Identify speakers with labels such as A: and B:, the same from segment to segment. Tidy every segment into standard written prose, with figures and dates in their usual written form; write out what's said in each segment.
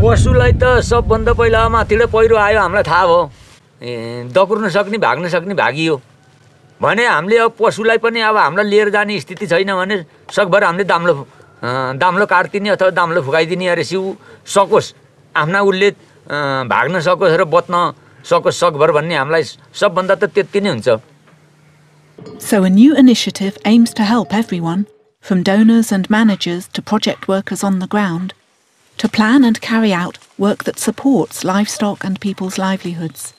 A: पशुलाई त सबभन्दा पहिला माथिबाट पहिरो आयो हामीलाई थाहा भयो दकुर्न सक्ने भाग्न सक्ने भागियो भने हामीले अब पशुलाई पनि अब हामीलाई लिएर जाने स्थिति छैन भने सकभर हामीले दाम्लो काट्दिने अथवा दाम्लो फुकाइदिने अरे सिउ सकोस् आफ्ना उसले भाग्न सकोस् र बच्न सकोस् सकभर भन्ने हामीलाई सबभन्दा त त्यति नै हुन्छ.
B: So a new initiative aims to help everyone, from donors and managers to project workers on the ground, to plan and carry out work that supports livestock and people's livelihoods.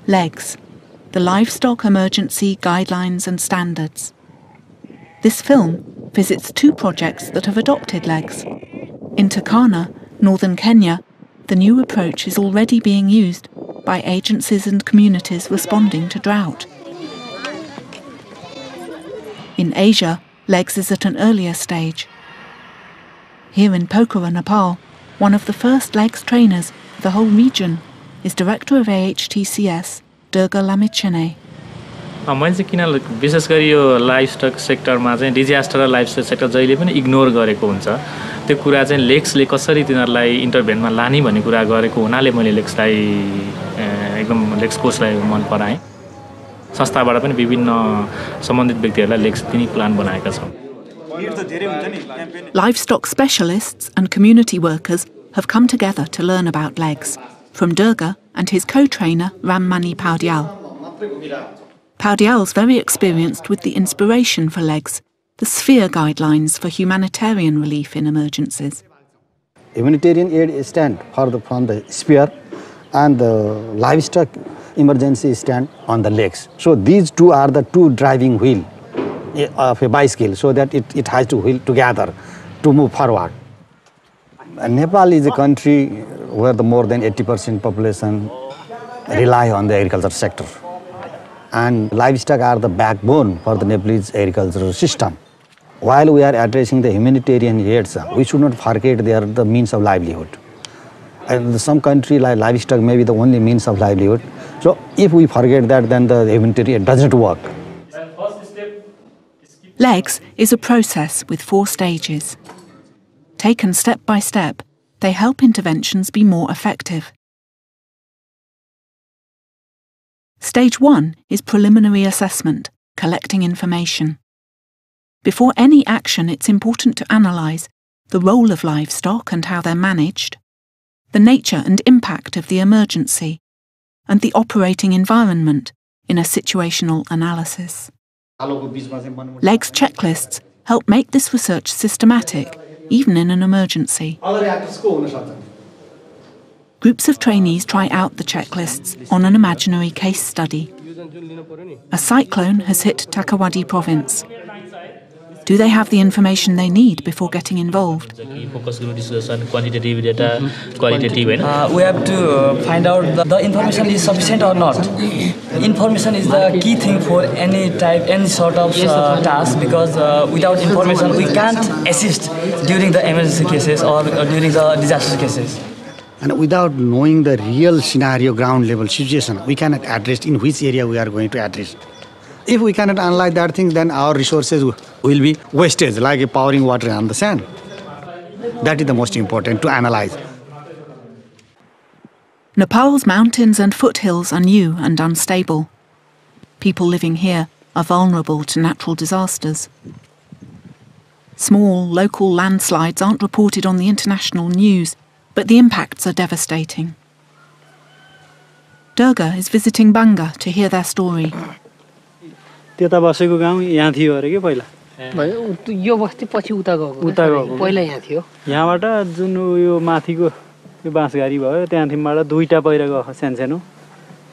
B: LEGS, the Livestock Emergency Guidelines and Standards. This film visits 2 projects that have adopted LEGS. In Turkana, northern Kenya, the new approach is already being used by agencies and communities responding to drought. In Asia, LEGS is at an earlier stage. Here in Pokhara, Nepal, one of the first LEGS trainers for the whole region is Director of AHTCS, Durga Lamichane.
C: मैले चाहिँ किन विशेष गरी यो livestock सेक्टरमा चाहिँ disaster र livestock sector जहिले पनि ignore गरेको हुन्छ त्यो कुरा चाहिँ लेग्सले कसरी तिनीहरूलाई इन्टरभेनमा लाने भन्ने कुरा गरेको हुनाले मैले लेग्सलाई एकदम लेग्स कोर्सलाई मन पराएँ संस्थाबाट पनि विभिन्न सम्बन्धित व्यक्तिहरूलाई लेग्स दिने प्लान बनाएका छौँ.
B: Livestock specialists and community workers have come together to learn about LEGS, from Durga and his co-trainer Rammani Paudyal. Paudyal's very experienced with the inspiration for LEGS, the sphere guidelines for humanitarian relief in emergencies.
D: Humanitarian aid stand from the sphere and the livestock emergency stand on the legs. So these 2 are the 2 driving wheel of a bicycle, so that it has to wheel together to move forward. Nepal is a country where the more than 80% population rely on the agriculture sector. And livestock are the backbone for the Nepalese agricultural system. While we are addressing the humanitarian aids, we should not forget they are the means of livelihood. And some country like livestock may be the only means of livelihood. So if we forget that, then the humanitarian doesn't work.
B: LEGS is a process with 4 stages. Taken step by step, they help interventions be more effective. Stage 1 is preliminary assessment, collecting information. Before any action, it's important to analyse the role of livestock and how they're managed, the nature and impact of the emergency, and the operating environment in a situational analysis. LEGS checklists help make this research systematic, even in an emergency. Groups of trainees try out the checklists on an imaginary case study. A cyclone has hit Takawadi province. Do they have the information they need before getting involved?
E: Focus group discussion, quantitative data, qualitative. We have to find out the information is sufficient or not. Information is the key thing for any sort of task, because without information we can't assist during the emergency cases or during the disaster cases.
D: And without knowing the real scenario, ground level situation, we cannot address in which area we are going to address. If we cannot analyze that thing, then our resources will be wastage, like pouring water on the sand. That is the most important to analyze.
B: Nepal's mountains and foothills are new and unstable. People living here are vulnerable to natural disasters. Small, local landslides aren't reported on the international news, but the impacts are devastating. Durga is visiting Banga to hear their story.
F: त्यता बसेको गाउँ यहाँ थियो अरे के पहिला
G: यो बस्ती पछि उता गएको पहिला यहाँ थियो
F: यहाँबाट जुन यो माथिको यो बाँसघारी भयो त्यहाँबाट 2टा पहिरा गएको सानसानो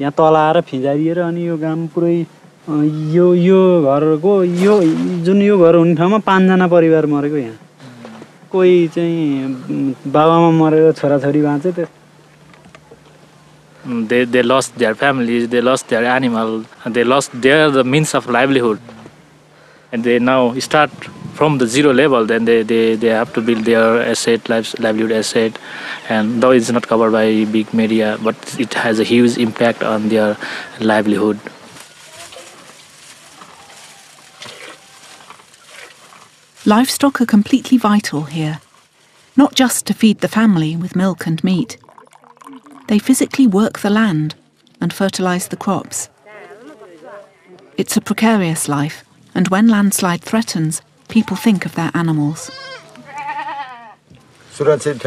F: यहाँ तल आएर फिजारिएर अनि यो गाउँ पुरै यो घरको यो जुन यो घर हुने ठाउँमा 5 जना परिवार मरेको यहाँ कोही चाहिँ बाबामा मरेर छोराछोरी बाँचे त्यो
C: They lost their families, they lost their animal, and they lost the means of livelihood. And they now start from the zero level, then they have to build their livelihood asset. And though it's not covered by big media, but it has a huge impact on their livelihood.
B: Livestock are completely vital here. not just to feed the family with milk and meat. They physically work the land and fertilize the crops. It's a precarious life, and when landslide threatens, people think of their animals.
A: सुरक्षित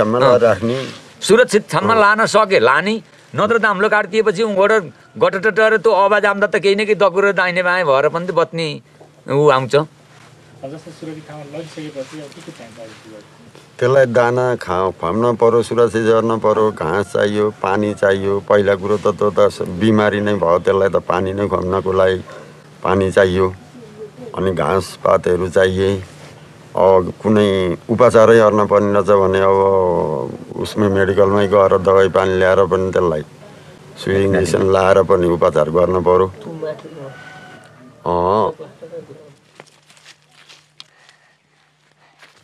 A: ठाउँमा लान सके लानी नत्र त हाम्रो काटिएपछि उबाट गटटटर त्यो आवाज आउँदा त केही न केही दकुरो दाहिने बाएँ भएर पनि बत्नी ऊ आउँछ
H: त्यसलाई दाना खुवाउन पर्यो सुरक्षित गर्न पर्यो घाँस चाहियो पानी चाहियो पहिला कुरो त त्यो त बिमारी नै भयो त्यसलाई त पानी नै खुवाउनको लागि पानी चाहियो अनि घाँस पातहरू चाहिए कुनै उपचारै गर्न पर्ने रहेछ भने अब उसमै मेडिकलमै गएर दबाई पानी ल्याएर पनि त्यसलाई सुई इन्जेक्सन लाएर पनि उपचार गर्न पर्यो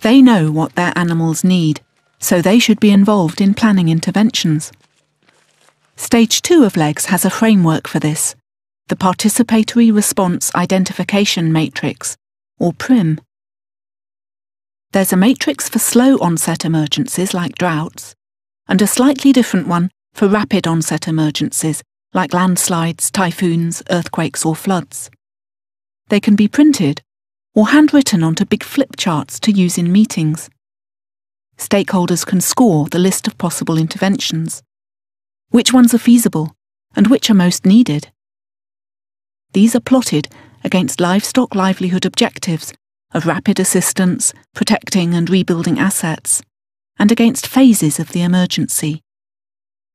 B: They know what their animals need, so they should be involved in planning interventions. Stage 2 of LEGS has a framework for this, the Participatory Response Identification Matrix, or PRIM. There's a matrix for slow onset emergencies like droughts, and a slightly different one for rapid onset emergencies like landslides, typhoons, earthquakes or floods. They can be printed or handwritten onto big flip charts to use in meetings. Stakeholders can score the list of possible interventions, which ones are feasible and which are most needed. These are plotted against livestock livelihood objectives of rapid assistance, protecting and rebuilding assets, and against phases of the emergency.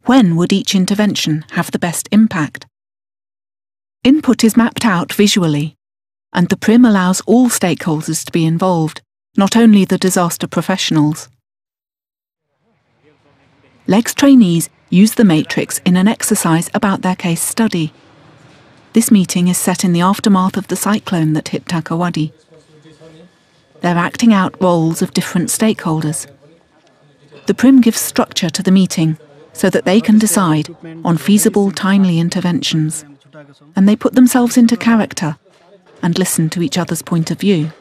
B: When would each intervention have the best impact? Input is mapped out visually, and the PRIM allows all stakeholders to be involved, not only the disaster professionals. LEGS trainees use the matrix in an exercise about their case study. This meeting is set in the aftermath of the cyclone that hit Takawadi. They're acting out roles of different stakeholders. The PRIM gives structure to the meeting so that they can decide on feasible, timely interventions, and they put themselves into character and listen to each other's point of view.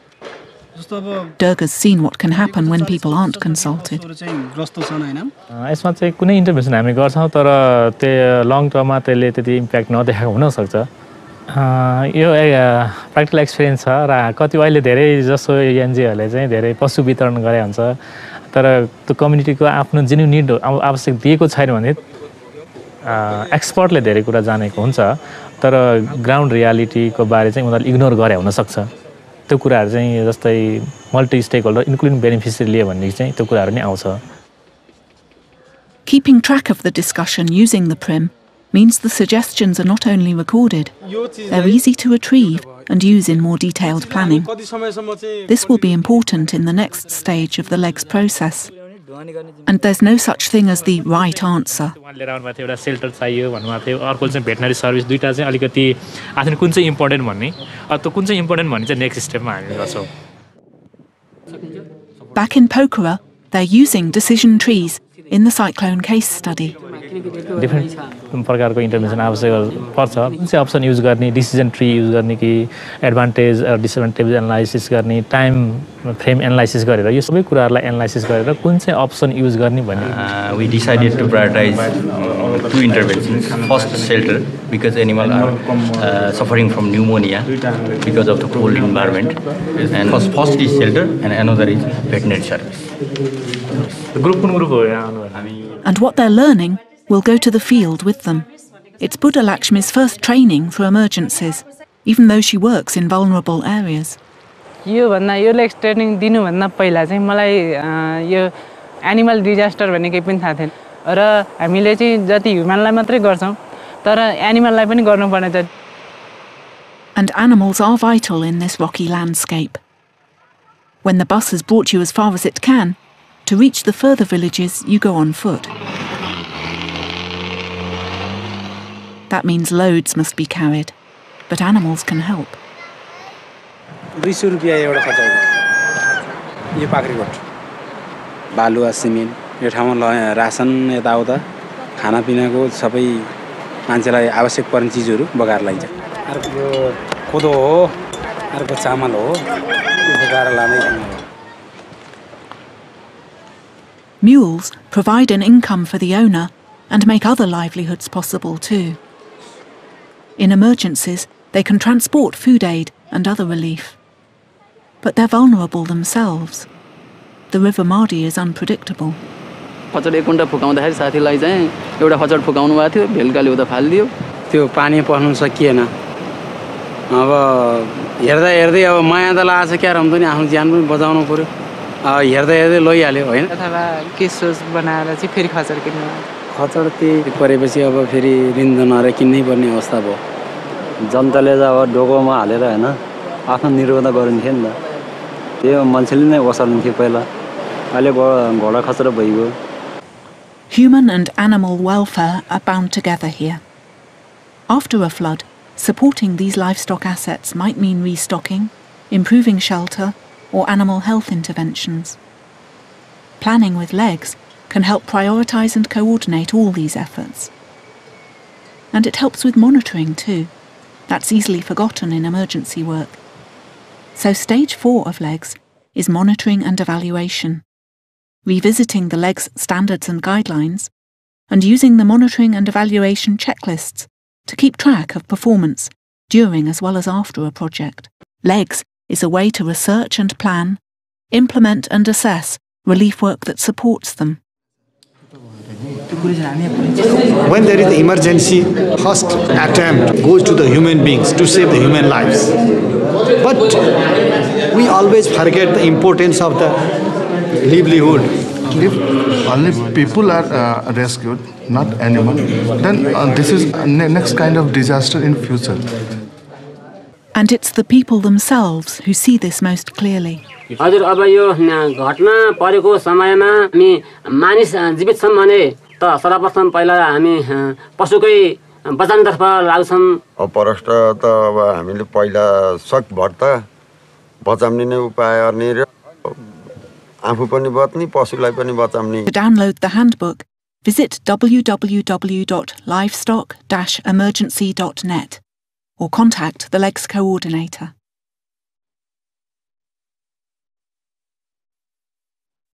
B: Durga's seen what can happen when people aren't consulted.
C: यसमा चाहिँ कुनै intervention हामी गर्छौं तर त्यो long टर्ममा त्यसले त्यति impact नदेखाएको हुन सक्छ यो प्र्याक्टिकल एक्सपिरियन्स छ र कति अहिले धेरै जसो एनजीओहरूले चाहिँ धेरै पशु वितरण गरे हुन्छ तर त्यो कम्युनिटीको आफ्नो जेन्युइन निड आवश्यक दिएको छैन भने एक्सपर्टले धेरै कुरा जानेको हुन्छ तर ग्राउन्ड रियालिटीको बारे चाहिँ उनीहरूले इग्नोर गरे हुन सक्छ त्यो कुराहरु चाहिँ जस्तै multi stakeholder including beneficiary लिए भन्ने चाहिँ त्यो कुराहरु नि आउँछ.
B: Keeping track of the discussion using the PRIM means the suggestions are not only recorded, they're easy to retrieve and use in more detailed planning. This will be important in the next stage of the LEGS process. And there's no such thing as the right answer. Back in Pokhara, they're using decision trees in the cyclone case study.
C: Different प्रकारको intervention आवश्यक पर्छ कुन चाहिँ option use गर्ने decision tree use गर्ने कि advantage र disadvantage analysis गर्ने time frame analysis गरेर यो सबै कुराहरुलाई एनालाइसिस गरेर कुन चाहिँ अप्सन युज गर्ने भन्ने
I: we decided to prioritize two interventions. First, shelter, because animals are suffering from pneumonia because of the cold environment, and first is shelter and another is veterinary service.
B: And what they're learning will go to the field with them. It's Buddha Lakshmi's first training for emergencies, even though she works in vulnerable areas.
G: यो लेक्स training दिनु भन्दा पहिला चाहिँ मलाई यो animal disaster भन्ने केही पनि थाहा थिएन र हामीले चाहिँ जति ह्युमनलाई मात्रै गर्छौं तर एनिमललाई पनि गर्नुपर्ने छ.
B: And animals are vital in this rocky landscape. When the bus has brought you as far as it can, to reach the further villages you go on foot. That means loads must be carried, but animals can help.
J: 200 रुपैयाँ एउटा खर्च आयो यो पाक्रीकोट बालुवा cement यो ठाउँमा रासन यताउता खानापिनाको सबै मान्छेलाई आवश्यक पर्ने चीजहरू बगाएर लाइन्छ. अर्को यो कोदो हो अर्को चामल हो यो बगाएर लाँदै
B: Mules provide an income for the owner and make other livelihoods possible too. In emergencies, they can transport food aid and other relief. But they're vulnerable themselves. The River Mardi is unpredictable.
K: खचड एक कुन्टा फुकाउँदाखेरि साथीलाई चाहिँ एउटा खचड फुकाउनु भएको थियो भेलकाले उता फालिदियो
J: त्यो पानी पस्नु सकिएन अब हेर्दा हेर्दै अब माया त लागेछ क्या रम्तो नि आफ्नो ज्यान पनि बचाउनु पर्यो हेर्दा हेर्दै लैहाल्यो हैन
G: अथवा के सोच बनाएर चाहिँ फेरि खचड किन्नु
J: खचड त्यही परेपछि अब फेरि ऋण नरे किन्नै पर्ने अवस्था भयो
L: जनताले चाहिँ अब डोकोमा हालेर हैन आफ्नो निर्वाह गरिन्थ्यो नि त त्यो मान्छेले नै ओसाल्न्थ्यो पहिला अहिले घोडा खचड भइगयो.
B: Human and animal welfare are bound together here. After a flood, supporting these livestock assets might mean restocking, improving shelter, or animal health interventions. Planning with legs can help prioritise and coordinate all these efforts. And it helps with monitoring too. That's easily forgotten in emergency work. So stage 4 of legs is monitoring and evaluation, revisiting the legs standards and guidelines, and using the monitoring and evaluation checklists to keep track of performance during as well as after a project. Legs is a way to research and plan, implement and assess relief work that supports them.
D: When there is emergency, first attempt goes to the human beings to save the human lives. But we always forget the importance of the livelihood.
M: If only people are rescued, not animals, then this is next kind of disaster in future.
B: And it's the people themselves who see this most clearly.
N: हजुर अब यो घटना परेको समयमा हामी मानिस जीवित छौं भने त सर्वप्रथम पहिला हामी पशुकै बचाउनतर्फ लाग्छौं.
H: अपरष्ट त अब हामीले पहिला सकभर त बचाउने नै उपाय गर्ने र आफू पनि बच्ने पशुलाई पनि बचाउने.
B: To download the handbook, visit www.livestock-emergency.net or contact the LEGS coordinator.